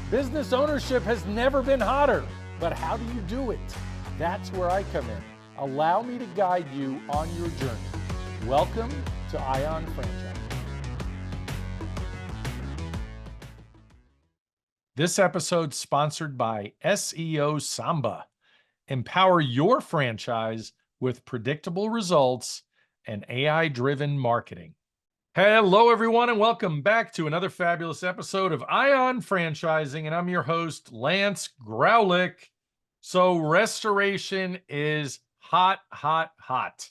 Business ownership has never been hotter, but how do you do it? That's where I come in. Allow me to guide you on your journey. Welcome to Ion Franchise. This episode sponsored by SEO Samba. Empower your franchise with predictable results and AI-driven marketing. Hello, everyone, and welcome back to another fabulous episode of Ion Franchising, and I'm your host, Lance Graulich. So restoration is hot, hot, hot.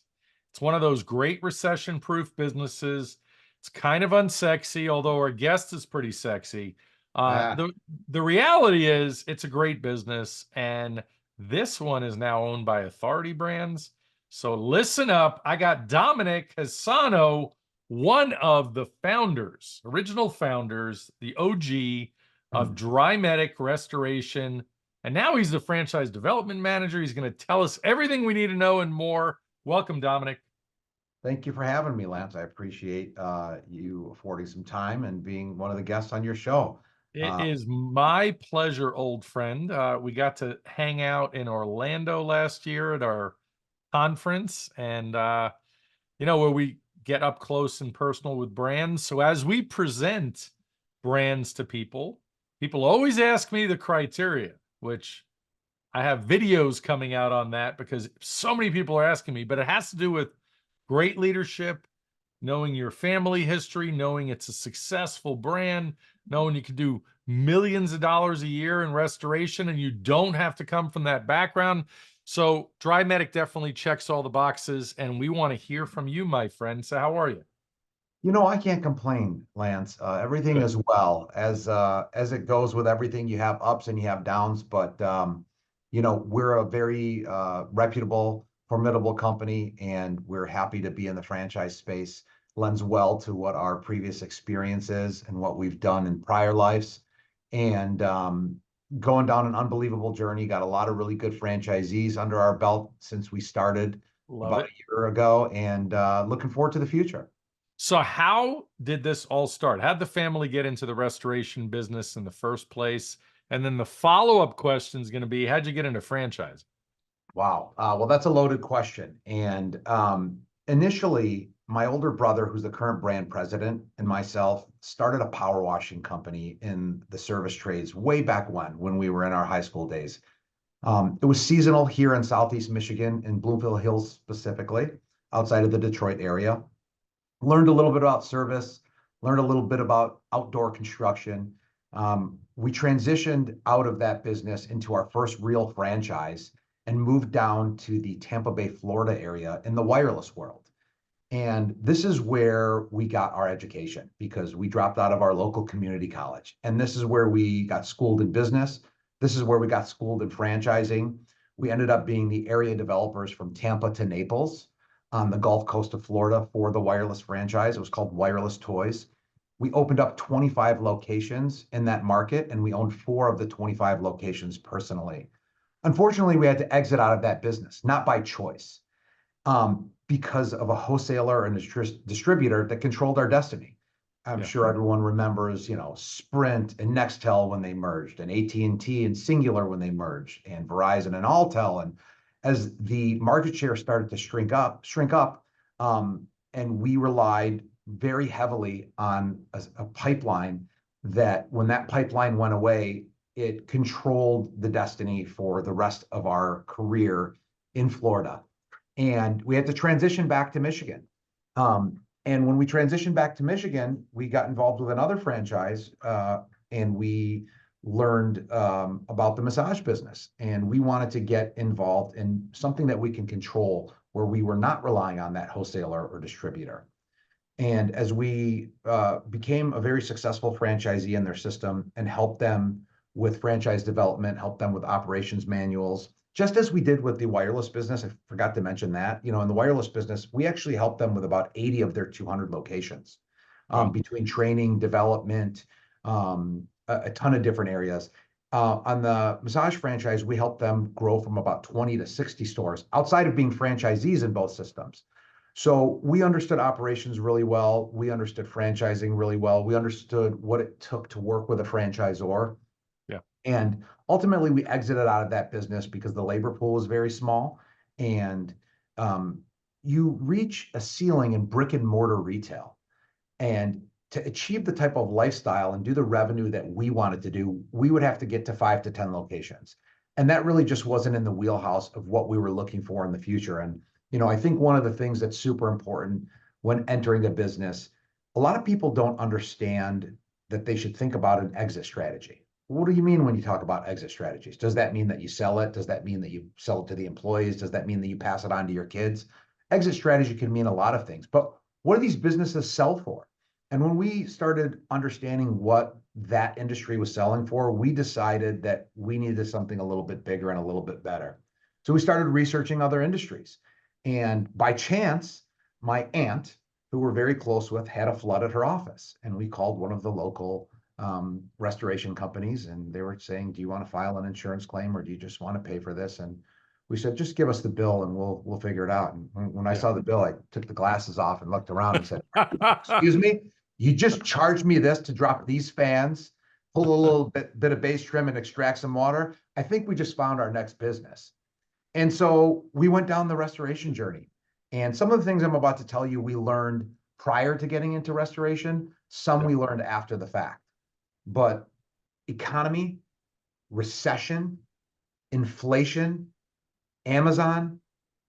It's one of those great recession-proof businesses. It's kind of unsexy, although our guest is pretty sexy. The reality is it's a great business, and this one is now owned by Authority Brands. So listen up. I got Dominic Hesano, one of the founders, original founders, the OG of Drymedic Restoration. And now he's the franchise development manager. He's going to tell us everything we need to know and more. Welcome, Dominic. Thank you for having me, Lance. I appreciate you affording some time and being one of the guests on your show. It is my pleasure, old friend. We got to hang out in Orlando last year at our conference, and where we get up close and personal with brands. So as we present brands to people, people always ask me the criteria, which I have videos coming out on that because so many people are asking me, but it has to do with great leadership, knowing your family history, knowing it's a successful brand, knowing you can do millions of dollars a year in restoration and you don't have to come from that background. So Drymedic definitely checks all the boxes, and we want to hear from you, my friend. So how are you? You know, I can't complain, Lance. Everything is well. As it goes with everything, you have ups and you have downs, but we're a very reputable, formidable company, and we're happy to be in the franchise space. Lends well to what our previous experience is and what we've done in prior lives. And going down an unbelievable journey, got a lot of really good franchisees under our belt since we started about a year ago, and looking forward to the future. So how did this all start? How'd the family get into the restoration business in the first place? And then the follow-up question is going to be, how'd you get into franchise? Wow. Well, that's a loaded question. And initially, my older brother, who's the current brand president, and myself started a power washing company in the service trades way back when we were in our high school days. It was seasonal here in Southeast Michigan, in Bloomfield Hills specifically, outside of the Detroit area. Learned a little bit about service, learned a little bit about outdoor construction. We transitioned out of that business into our first real franchise and moved down to the Tampa Bay, Florida area in the wireless world. And this is where we got our education because we dropped out of our local community college. And this is where we got schooled in business. This is where we got schooled in franchising. We ended up being the area developers from Tampa to Naples on the Gulf Coast of Florida for the wireless franchise. It was called Wireless Toys. We opened up 25 locations in that market, and we owned 4 of the 25 locations personally. Unfortunately, we had to exit out of that business, not by choice, because of a wholesaler and a distributor that controlled our destiny. I'm sure everyone remembers, Sprint and Nextel when they merged, and AT&T and Singular when they merged, and Verizon and Alltel. And as the market share started to shrink up, and we relied very heavily on a pipeline that when that pipeline went away, it controlled the destiny for the rest of our career in Florida. And we had to transition back to Michigan. And when we transitioned back to Michigan, we got involved with another franchise, and we learned about the massage business. And we wanted to get involved in something that we can control, where we were not relying on that wholesaler or distributor. And as we became a very successful franchisee in their system and helped them with franchise development, helped them with operations manuals, just as we did with the wireless business. I forgot to mention that, in the wireless business, we actually helped them with about 80 of their 200 locations, between training, development, a ton of different areas. On the massage franchise, we helped them grow from about 20 to 60 stores outside of being franchisees in both systems. So we understood operations really well. We understood franchising really well. We understood what it took to work with a franchisor. Yeah. And ultimately, we exited out of that business because the labor pool was very small. And um, you reach a ceiling in brick and mortar retail. And to achieve the type of lifestyle and do the revenue that we wanted to do, we would have to get to 5 to 10 locations. And that really just wasn't in the wheelhouse of what we were looking for in the future. And, I think one of the things that's super important when entering a business, a lot of people don't understand that they should think about an exit strategy. What do you mean when you talk about exit strategies? Does that mean that you sell it? Does that mean that you sell it to the employees? Does that mean that you pass it on to your kids? Exit strategy can mean a lot of things, but what do these businesses sell for? And when we started understanding what that industry was selling for, we decided that we needed something a little bit bigger and a little bit better. So we started researching other industries. And by chance, my aunt, who we're very close with, had a flood at her office. And we called one of the local restoration companies, and they were saying, "Do you want to file an insurance claim, or do you just want to pay for this?" And we said, "Just give us the bill, and we'll figure it out." And when I Yeah. saw the bill, I took the glasses off and looked around and said, "Excuse me, you just charged me this to drop these fans, pull a little bit of base trim, and extract some water. I think we just found our next business." And so we went down the restoration journey. And some of the things I'm about to tell you, we learned prior to getting into restoration. Some Yeah. we learned after the fact. But economy, recession, inflation, Amazon,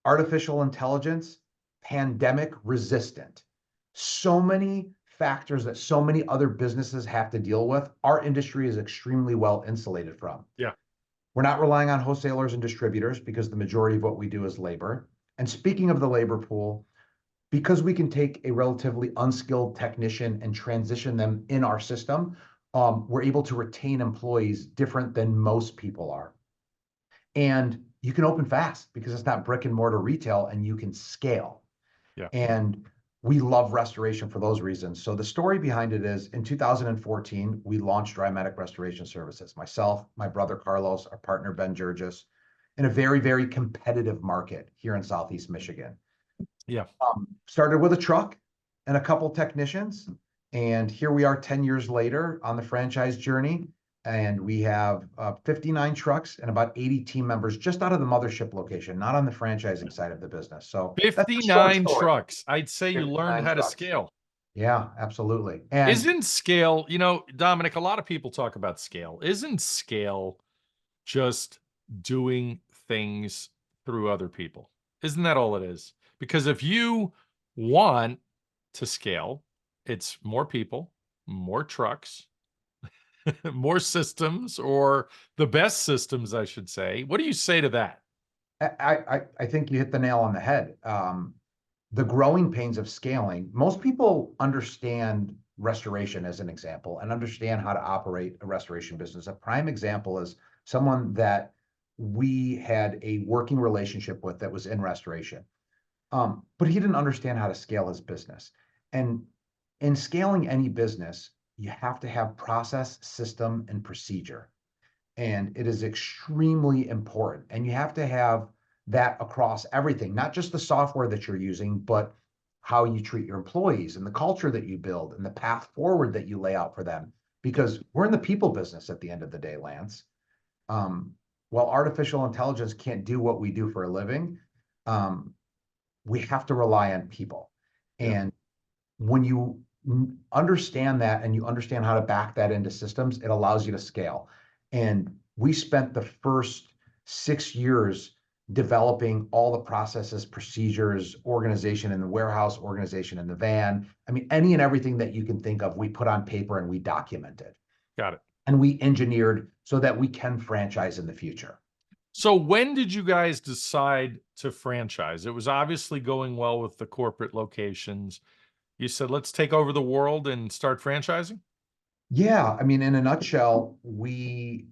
artificial intelligence, pandemic resistant. So many factors that so many other businesses have to deal with, our industry is extremely well insulated from. Yeah. We're not relying on wholesalers and distributors because the majority of what we do is labor. And speaking of the labor pool, because we can take a relatively unskilled technician and transition them in our system, we're able to retain employees different than most people are. And you can open fast because it's not brick and mortar retail, and you can scale. Yeah. And we love restoration for those reasons. So the story behind it is in 2014, we launched Drymatic Restoration Services. Myself, my brother Carlos, our partner Ben Jurgis, in a very, very competitive market here in Southeast Michigan. Yeah. Started with a truck and a couple technicians. And here we are 10 years later on the franchise journey. And we have 59 trucks and about 80 team members just out of the mothership location, not on the franchising side of the business. So that's a short 59 story. trucks. I'd say you learned 59 how to trucks. scale. Yeah, absolutely. And Isn't scale, Dominic, a lot of people talk about scale. Isn't scale just doing things through other people? Isn't that all it is? Because if you want to scale, it's more people, more trucks, more systems, or the best systems, I should say. What do you say to that? I think you hit the nail on the head. The growing pains of scaling, most people understand restoration as an example and understand how to operate a restoration business. A prime example is someone that we had a working relationship with that was in restoration. But he didn't understand how to scale his business. And in scaling any business, you have to have process, system, and procedure. And it is extremely important. And you have to have that across everything, not just the software that you're using, but how you treat your employees and the culture that you build and the path forward that you lay out for them. Because we're in the people business at the end of the day, Lance. Um, while artificial intelligence can't do what we do for a living, um, we have to rely on people. Yeah. And when you understand that and you understand how to back that into systems, it allows you to scale. And we spent the first 6 years developing all the processes, procedures, organization in the warehouse, organization in the van. I mean, any and everything that you can think of, we put on paper and we documented. Got it. And we engineered so that we can franchise in the future. So when did you guys decide to franchise? It was obviously going well with the corporate locations. You said, let's take over the world and start franchising? Yeah, I mean, in a nutshell, we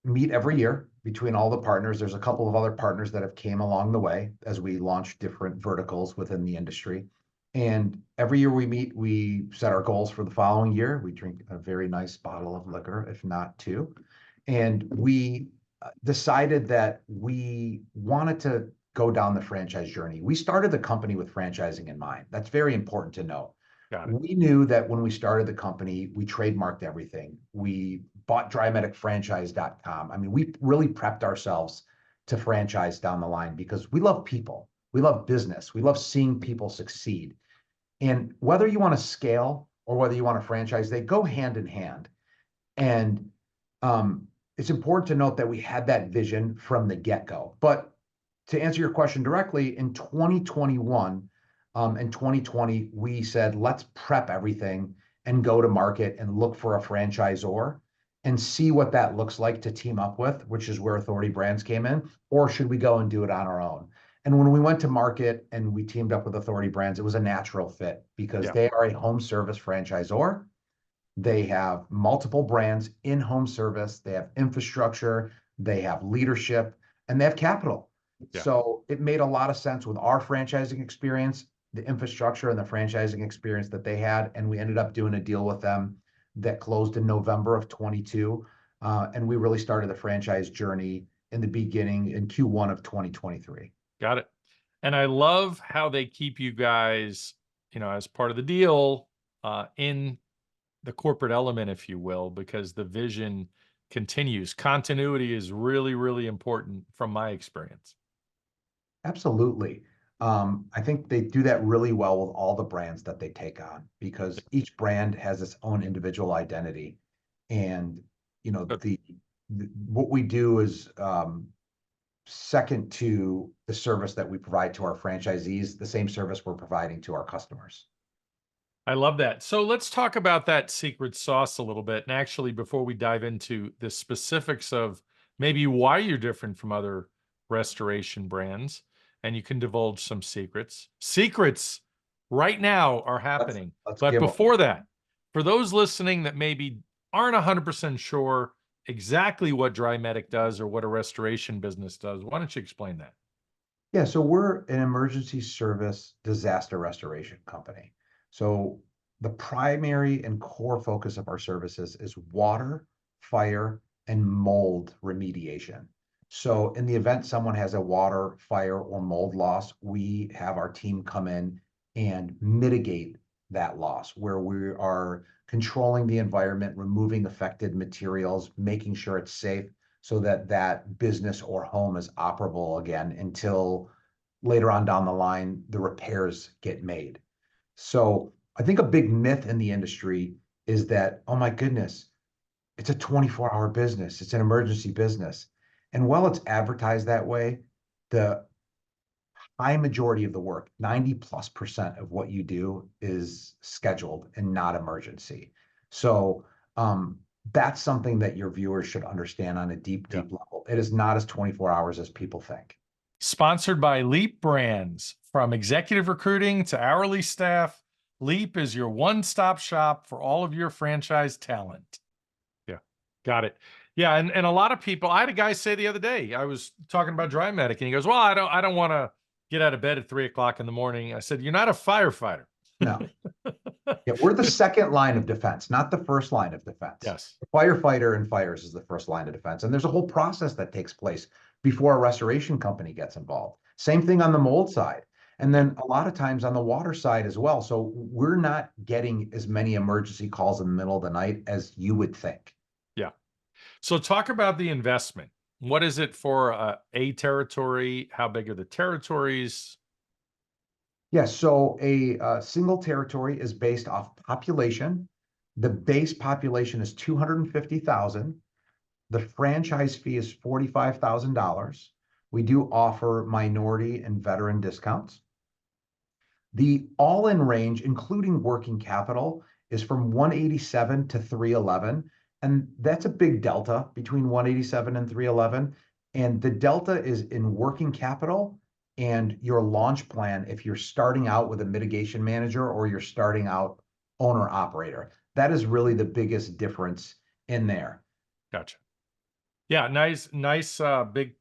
meet every year between all the partners. There's a couple of other partners that have came along the way as we launch different verticals within the industry. And every year we meet, we set our goals for the following year. We drink a very nice bottle of liquor, if not two. And we decided that we wanted to go down the franchise journey. We started the company with franchising in mind. That's very important to know. Got it. We knew that when we started the company, we trademarked everything. We bought drymedicfranchise.com. I mean, we really prepped ourselves to franchise down the line because we love people. We love business. We love seeing people succeed. And whether you want to scale or whether you want to franchise, they go hand in hand. And it's important to note that we had that vision from the get-go. But to answer your question directly, in 2021 and 2020, we said, let's prep everything and go to market and look for a franchisor and see what that looks like to team up with, which is where Authority Brands came in, or should we go and do it on our own? And when we went to market and we teamed up with Authority Brands, it was a natural fit because they are a home service franchisor. They have multiple brands in home service. They have infrastructure, they have leadership, and they have capital. So it made a lot of sense with our franchising experience, the infrastructure and the franchising experience that they had. And we ended up doing a deal with them that closed in November of 22. And we really started the franchise journey in the beginning in Q1 of 2023. Got it. And I love how they keep you guys, as part of the deal, in the corporate element, if you will, because the vision continues. Continuity is really, really important from my experience. Absolutely. I think they do that really well with all the brands that they take on because each brand has its own individual identity. And, what we do is second to the service that we provide to our franchisees, the same service we're providing to our customers. I love that. So let's talk about that secret sauce a little bit. And actually, before we dive into the specifics of maybe why you're different from other restoration brands, and you can divulge some secrets. Secrets right now are happening. But before that, for those listening that maybe aren't 100% sure exactly what DryMedic does or what a restoration business does, why don't you explain that? Yeah, so we're an emergency service disaster restoration company. So the primary and core focus of our services is water, fire, and mold remediation. So in the event someone has a water, fire, or mold loss, we have our team come in and mitigate that loss, where we are controlling the environment, removing affected materials, making sure it's safe so that that business or home is operable again until later on down the line, the repairs get made. So I think a big myth in the industry is that, oh my goodness, it's a 24-hour business. It's an emergency business. And while it's advertised that way, the high majority of the work, 90+% of what you do is scheduled and not emergency. So that's something that your viewers should understand on a deep level. It is not as 24 hours as people think. Sponsored by Leap Brands. From executive recruiting to hourly staff, Leap is your one-stop shop for all of your franchise talent. Yeah, got it. Yeah, and a lot of people, I had a guy say the other day, I was talking about DryMedic, and he goes, well, I don't want to get out of bed at 3 o'clock in the morning. I said, you're not a firefighter. No. Yeah, we're the second line of defense, not the first line of defense. Yes. The firefighter in fires is the first line of defense. And there's a whole process that takes place before a restoration company gets involved. Same thing on the mold side. And then a lot of times on the water side as well. So we're not getting as many emergency calls in the middle of the night as you would think. Yeah. So talk about the investment. What is it for a territory? How big are the territories? Yeah, so a single territory is based off population. The base population is 250,000. The franchise fee is $45,000. We do offer minority and veteran discounts. The all-in range, including working capital, is from 187 to 311. And that's a big delta between 187 and 311. And the delta is in working capital and your launch plan if you're starting out with a mitigation manager or you're starting out owner operator. That is really the biggest difference in there. Gotcha. Yeah, nice big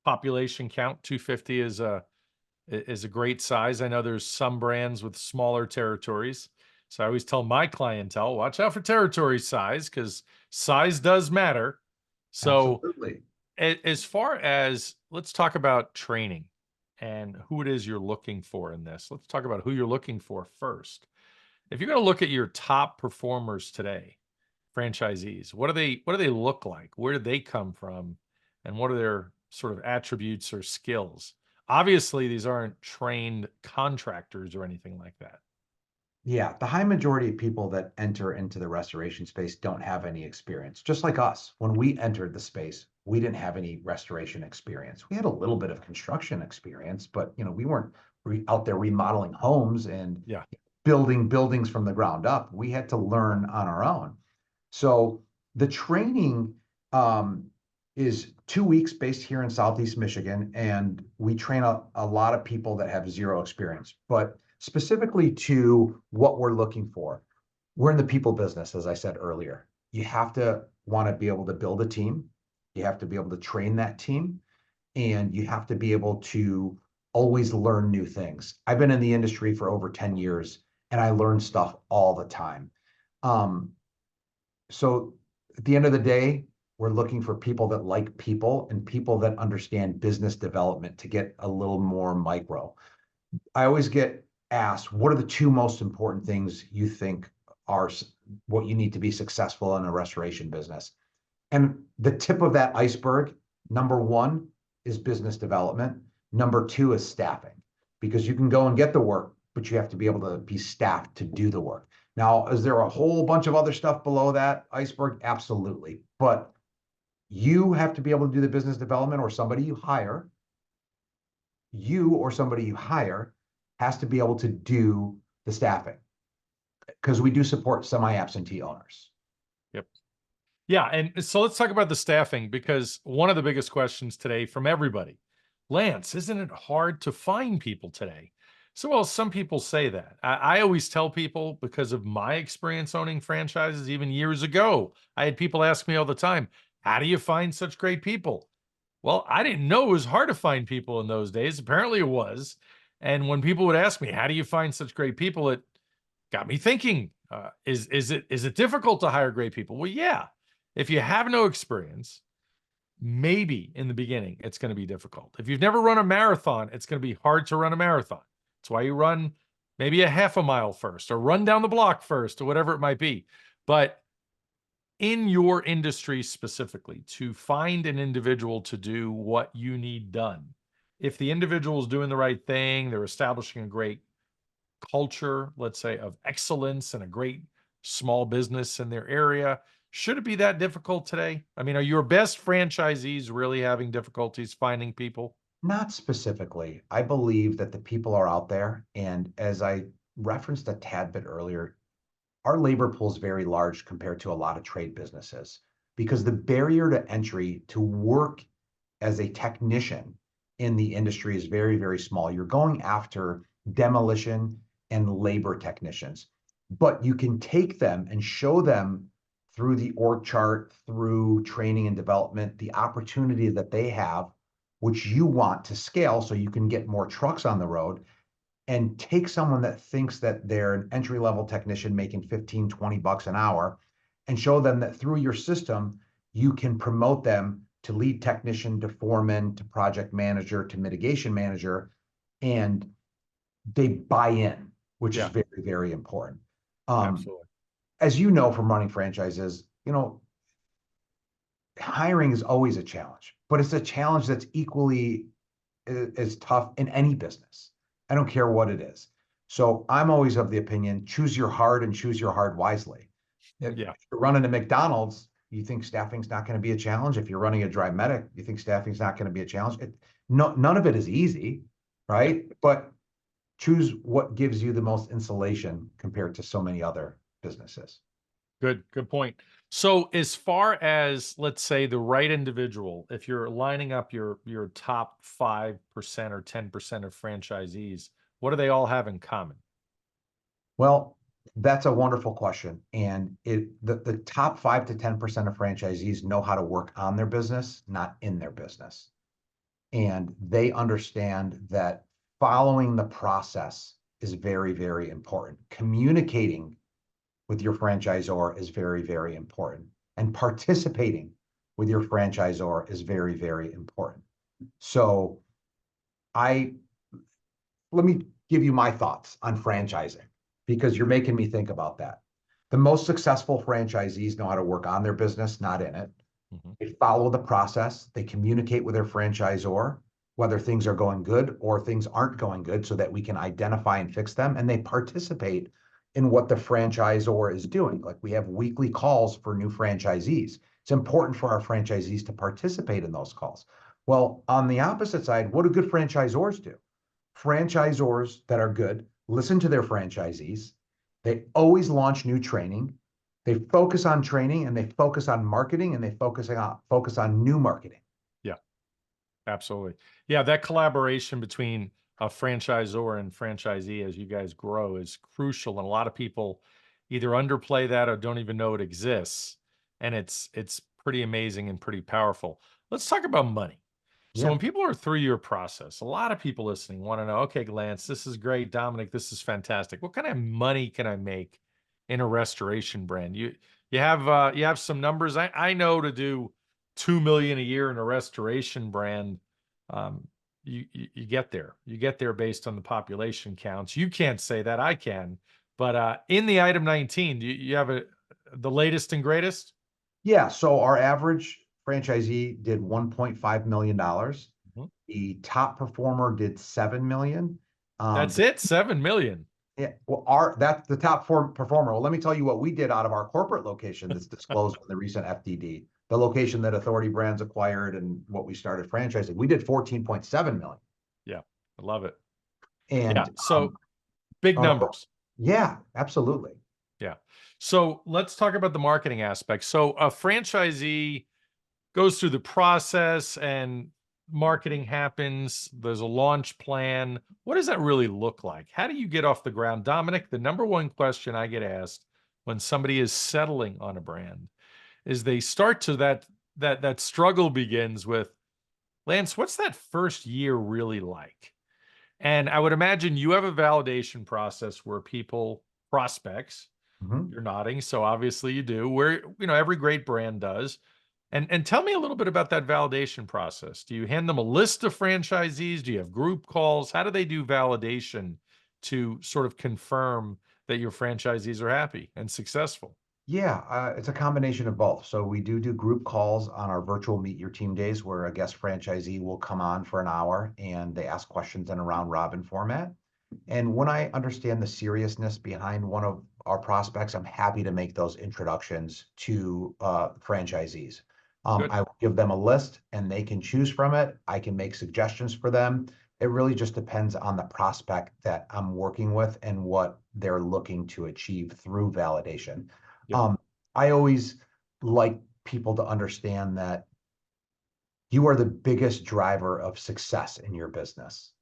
population count. 250 is a great size. I know there's some brands with smaller territories. So I always tell my clientele, watch out for territory size because size does matter. So absolutely. As far as, let's talk about training and who it is you're looking for in this. Let's talk about who you're looking for first. If you're going to look at your top performers today franchisees? What do they look like? Where did they come from? And what are their sort of attributes or skills? Obviously, these aren't trained contractors or anything like that. Yeah, the high majority of people that enter into the restoration space don't have any experience. Just like us, when we entered the space, we didn't have any restoration experience. We had a little bit of construction experience, but we weren't out there remodeling homes and Yeah. building buildings from the ground up. We had to learn on our own. So the training is 2 weeks based here in Southeast Michigan, and we train a lot of people that have zero experience. But specifically to what we're looking for, we're in the people business, as I said earlier. You have to want to be able to build a team. You have to be able to train that team, and you have to be able to always learn new things. I've been in the industry for over 10 years, and I learn stuff all the time. Um, so at the end of the day, we're looking for people that like people and people that understand business development to get a little more micro. I always get asked, what are the two most important things you think are what you need to be successful in a restoration business? And the tip of that iceberg, number one is business development. Number two is staffing, because you can go and get the work, but you have to be able to be staffed to do the work. Now, is there a whole bunch of other stuff below that iceberg? Absolutely. But you have to be able to do the business development, or somebody you hire, has to be able to do the staffing, because we do support semi-absentee owners. Yep. Yeah, and so let's talk about the staffing, because one of the biggest questions today from everybody, Lance, isn't it hard to find people today? So, well, some people say that. I always tell people, because of my experience owning franchises, even years ago, I had people ask me all the time, how do you find such great people? Well, I didn't know it was hard to find people in those days. Apparently it was. And when people would ask me, how do you find such great people? It got me thinking, is it difficult to hire great people? Well, yeah. If you have no experience, maybe in the beginning it's going to be difficult. If you've never run a marathon, it's going to be hard to run a marathon. That's why you run maybe a half a mile first, or run down the block first, or whatever it might be. But in your industry specifically, to find an individual to do what you need done, if the individual is doing the right thing, they're establishing a great culture, let's say, of excellence and a great small business in their area, should it be that difficult today? I mean, are your best franchisees really having difficulties finding people? Not specifically. I believe that the people are out there. And as I referenced a tad bit earlier, our labor pool is very large compared to a lot of trade businesses, because the barrier to entry to work as a technician in the industry is very, very small. You're going after demolition and labor technicians, but you can take them and show them through the org chart, through training and development, the opportunity that they have, which you want to scale so you can get more trucks on the road, and take someone that thinks that they're an entry-level technician making 15, 20 bucks an hour, and show them that through your system, you can promote them to lead technician, to foreman, to project manager, to mitigation manager, and they buy in, which is Yeah, very, very important. Um, absolutely. as you know from running franchises, hiring is always a challenge, but it's a challenge that's equally as tough in any business. I don't care what it is. So I'm always of the opinion, choose your hard and choose your hard wisely. If Yeah, you're running a McDonald's, you think staffing's not going to be a challenge. If you're running a dry medic, you think staffing's not going to be a challenge. No, none of it is easy, yeah. right? But choose what gives you the most insulation compared to so many other businesses. Good point. So as far as, let's say, the right individual, if you're lining up your top 5% or 10% of franchisees, what do they all have in common? Well, that's a wonderful question. And the top 5 to 10% of franchisees know how to work on their business, not in their business. And they understand that following the process is very, very important. Communicating with your franchisor is very, very important. And participating with your franchisor is very, very important. So I let me give you my thoughts on franchising, because you're making me think about that. The most successful franchisees know how to work on their business, not in it. Mhm. They follow the process. They communicate with their franchisor, whether things are going good or things aren't going good, so that we can identify and fix them. And they participate in what the franchisor is doing. Like, we have weekly calls for new franchisees. It's important for our franchisees to participate in those calls. Well, on the opposite side, what do good franchisors do? Franchisors that are good listen to their franchisees. They always launch new training. They focus on training, and they focus on marketing, and they focus on new marketing. Yeah, absolutely. Yeah, that collaboration between a franchisor and franchisee as you guys grow is crucial, and a lot of people either underplay that or don't even know it exists. And it's pretty amazing and pretty powerful. Let's talk about money. So Yeah. when people are through your process, a lot of people listening want to know, okay, Lance, this is great. Dominic, this is fantastic. What kind of money can I make in a restoration brand? You have some numbers. I know to do 2 million a year in a restoration brand, um, you get there. You get there based on the population counts. You can't say that, I can. But in the item 19, you have the latest and greatest? Yeah. So our average franchisee did $1.5 million. Mhm. The top performer did 7 million. That's it, 7 million. Yeah, well, that's the top four performer. Well, let me tell you what we did out of our corporate location that's disclosed in the recent FDD, the location that Authority Brands acquired and what we started franchising. We did 14.7 million. Yeah, I love it. Yeah, And so big our, numbers. yeah, absolutely. Yeah. So let's talk about the marketing aspect. So a franchisee goes through the process and marketing happens. There's a launch plan. What does that really look like? How do you get off the ground? Dominic, the number one question I get asked when somebody is settling on a brand is they start to that struggle begins with, Lance, what's that first year really like? And I would imagine you have a validation process where people, prospects, Mhm. you're nodding, so obviously you do, where every great brand does. And tell me a little bit about that validation process. Do you hand them a list of franchisees? Do you have group calls? How do they do validation to sort of confirm that your franchisees are happy and successful? Yeah, it's a combination of both. So we do group calls on our virtual Meet Your Team days, where a guest franchisee will come on for an hour and they ask questions in a round robin format. And when I understand the seriousness behind one of our prospects, I'm happy to make those introductions to franchisees. Good. I will give them a list and they can choose from it. I can make suggestions for them. It really just depends on the prospect that I'm working with and what they're looking to achieve through validation. Yeah. Um, I always like people to understand that you are the biggest driver of success in your business.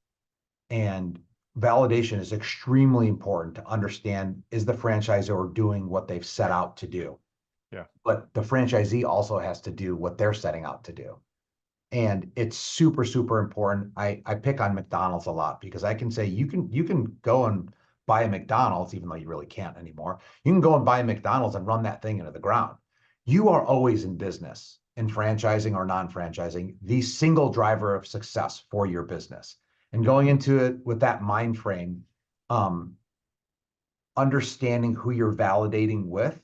And validation is extremely important to understand, is the franchisor doing what they've set out to do? Yeah. But the franchisee also has to do what they're setting out to do. And it's super, super important. I pick on McDonald's a lot because I can say you can go and buy a McDonald's, even though you really can't anymore. You can go and buy a McDonald's and run that thing into the ground. You are always in business, in franchising or non-franchising, the single driver of success for your business. And Yeah. going into it with that mind frame, um, understanding who you're validating with.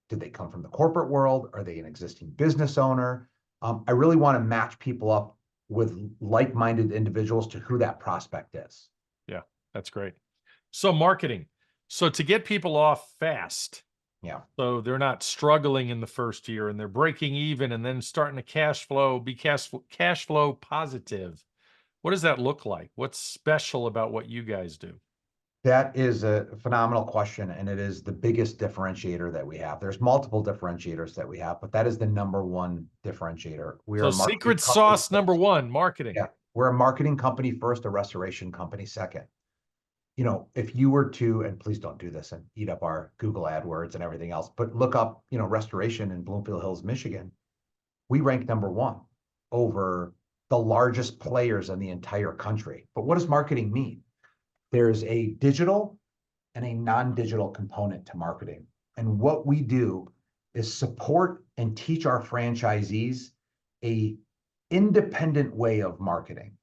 Did they come from the corporate world? Are they an existing business owner? I really want to match people up with like-minded individuals to who that prospect is. Yeah. That's great. So marketing. So to get people off fast, Yeah. so they're not struggling in the first year and they're breaking even and then starting to cash flow positive. What does that look like? What's special about what you guys do? That is a phenomenal question, and it is the biggest differentiator that we have. There's multiple differentiators that we have, but that is the number one differentiator. We are So a marketing secret company sauce number first. one, marketing. Yeah, we're a marketing company first, a restoration company second. If you were to, and please don't do this and eat up our Google AdWords and everything else, but look up, restoration in Bloomfield Hills, Michigan, we rank number one over the largest players in the entire country. But what does marketing mean? There's a digital and a non-digital component to marketing. And what we do is support and teach our franchisees a independent way of marketing,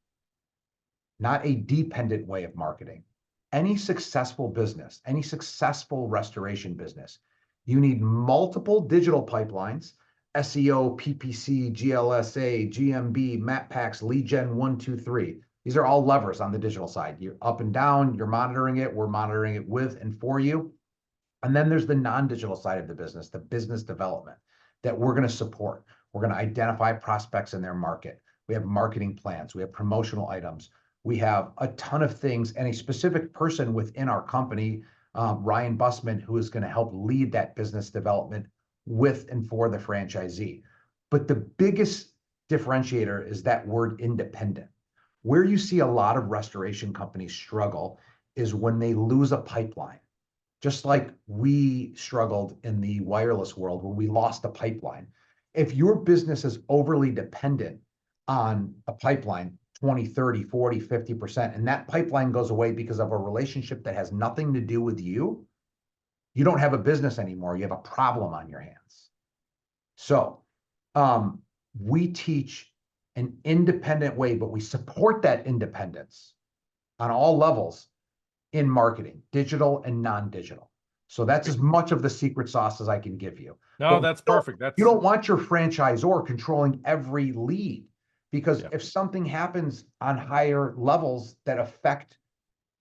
not a dependent way of marketing. Any successful business, any successful restoration business You need multiple digital pipelines, SEO, PPC, GLSA, GMB, map packs, lead gen 1, 2, 3. These are all levers on the digital side. You're up and down, you're monitoring it, we're monitoring it with and for you. And then there's the non-digital side of the business development that we're going to support. We're going to identify prospects in their market. We have marketing plans. We have promotional items. We have a ton of things and a specific person within our company, Ryan Bussman, who is going to help lead that business development with and for the franchisee. But the biggest differentiator is that word independent. Where you see a lot of restoration companies struggle is when they lose a pipeline. Just like we struggled in the wireless world when we lost a pipeline. If your business is overly dependent on a pipeline, 20, 30, 40, 50%, and that pipeline goes away because of a relationship that has nothing to do with you, you don't have a business anymore. You have a problem on your hands. So we teach an independent way, but we support that independence on all levels in marketing, digital and non-digital. So that's as much of the secret sauce as I can give you. No, that's perfect. You don't want your franchisor controlling every lead, because Yeah. if something happens on higher levels that affect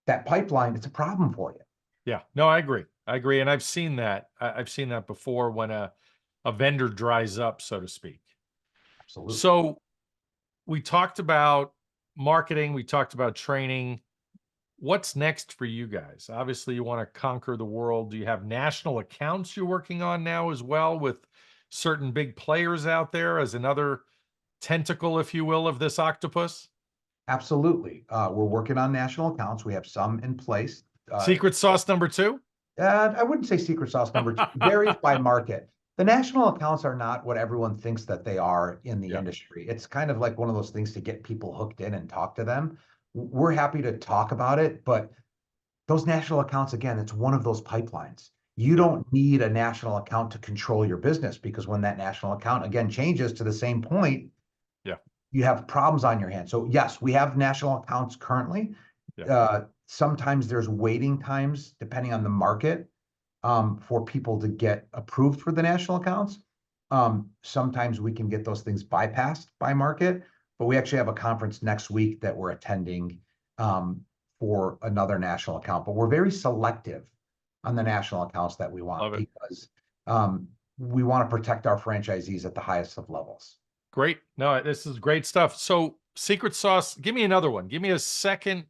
that pipeline, it's a problem for you. Yeah, no, I agree. I agree. And I've seen that. I've seen that before when a vendor dries up, so to speak. Absolutely. So we talked about marketing, we talked about training. What's next for you guys? Obviously, you want to conquer the world. Do you have national accounts you're working on now as well with certain big players out there as another tentacle, if you will, of this octopus? Absolutely. We're working on national accounts. We have some in place. Secret sauce number 2? I wouldn't say secret sauce number 2. Varies by market. The national accounts are not what everyone thinks that they are in the industry. It's kind of like one of those things to get people hooked in and talk to them. We're happy to talk about it, but those national accounts, again, it's one of those pipelines. You don't need a national account to control your business, because when that national account again changes to the same point, you have problems on your hands. So yes, we have national accounts currently. Sometimes there's waiting times depending on the market for people to get approved for the national accounts. Sometimes we can get those things bypassed by market, but we actually have a conference next week that we're attending for another national account. But we're very selective on the national accounts that we want, because we want to protect our franchisees at the highest of levels. Great. No, this is great stuff. So secret sauce, give me another one. Give me a second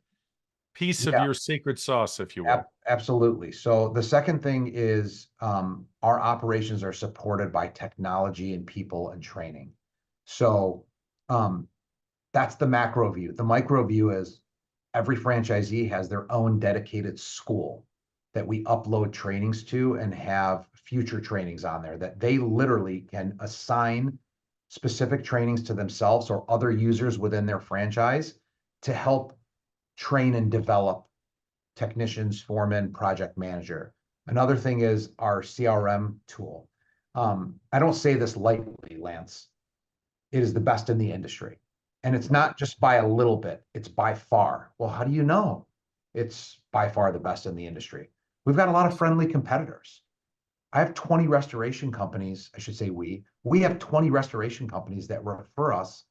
piece of your secret sauce, if you will. Absolutely. So the second thing is our operations are supported by technology and people and training. So that's the macro view. The micro view is every franchisee has their own dedicated school that we upload trainings to and have future trainings on there that they literally can assign specific trainings to themselves or other users within their franchise to help train and develop technicians, foremen, project manager. Another thing is our CRM tool. I don't say this lightly, Lance. It is the best in the industry. And it's not just by a little bit, it's by far. Well, how do you know it's by far the best in the industry? We've got a lot of friendly competitors. I have 20 restoration companies, I should say we have 20 restoration companies that refer us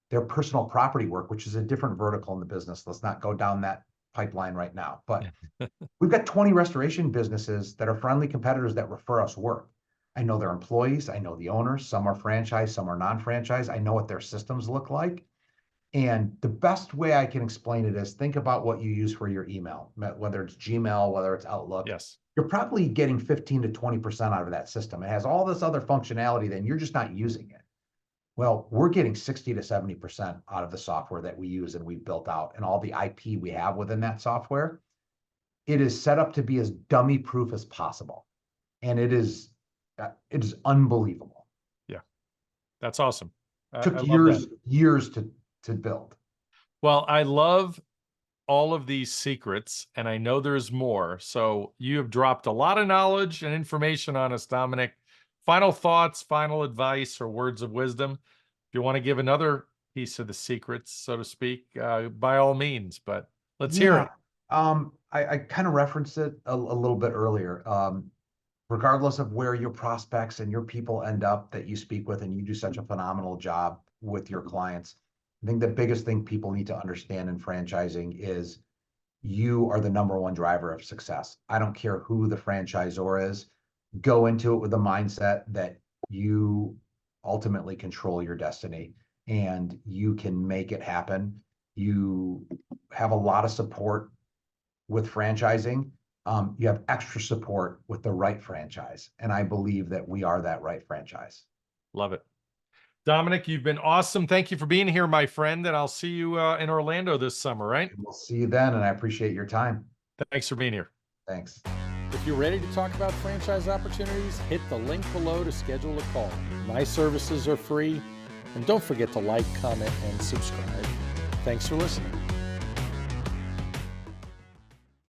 their personal property work, which is a different vertical in the business. Let's not go down that pipeline right now, but we've got 20 restoration businesses that are friendly competitors that refer us work. I know their employees, I know the owners, some are franchise, some are non-franchise. I know what their systems look like. And the best way I can explain it is think about what you use for your email, whether it's Gmail, whether it's Outlook. Yes. You're probably getting 15 to 20% out of that system. It has all this other functionality, then you're just not using it. Well, we're getting 60 to 70% out of the software that we use and we've built out, and all the IP we have within that software. It is set up to be as dummy proof as possible. And it is unbelievable. Yeah, that's awesome. Took years to build. Well, I love all of these secrets, and I know there's more. So you have dropped a lot of knowledge and information on us, Dominic. Final thoughts, final advice, or words of wisdom. If you want to give another piece of the secrets, so to speak, by all means, but let's hear it. I kind of referenced it a little bit earlier. regardless of where your prospects and your people end up that you speak with, and you do such a phenomenal job with your clients. I think the biggest thing people need to understand in franchising is you are the number one driver of success. I don't care who the franchisor is. Go into it with the mindset that you ultimately control your destiny and you can make it happen. You have a lot of support with franchising. You have extra support with the right franchise. And I believe that we are that right franchise. Love it. Dominic, you've been awesome. Thank you for being here, my friend. And I'll see you in Orlando this summer, right? We'll see you then. And I appreciate your time. Thanks for being here. Thanks. If you're ready to talk about franchise opportunities, hit the link below to schedule a call. My services are free. And don't forget to like, comment, and subscribe. Thanks for listening.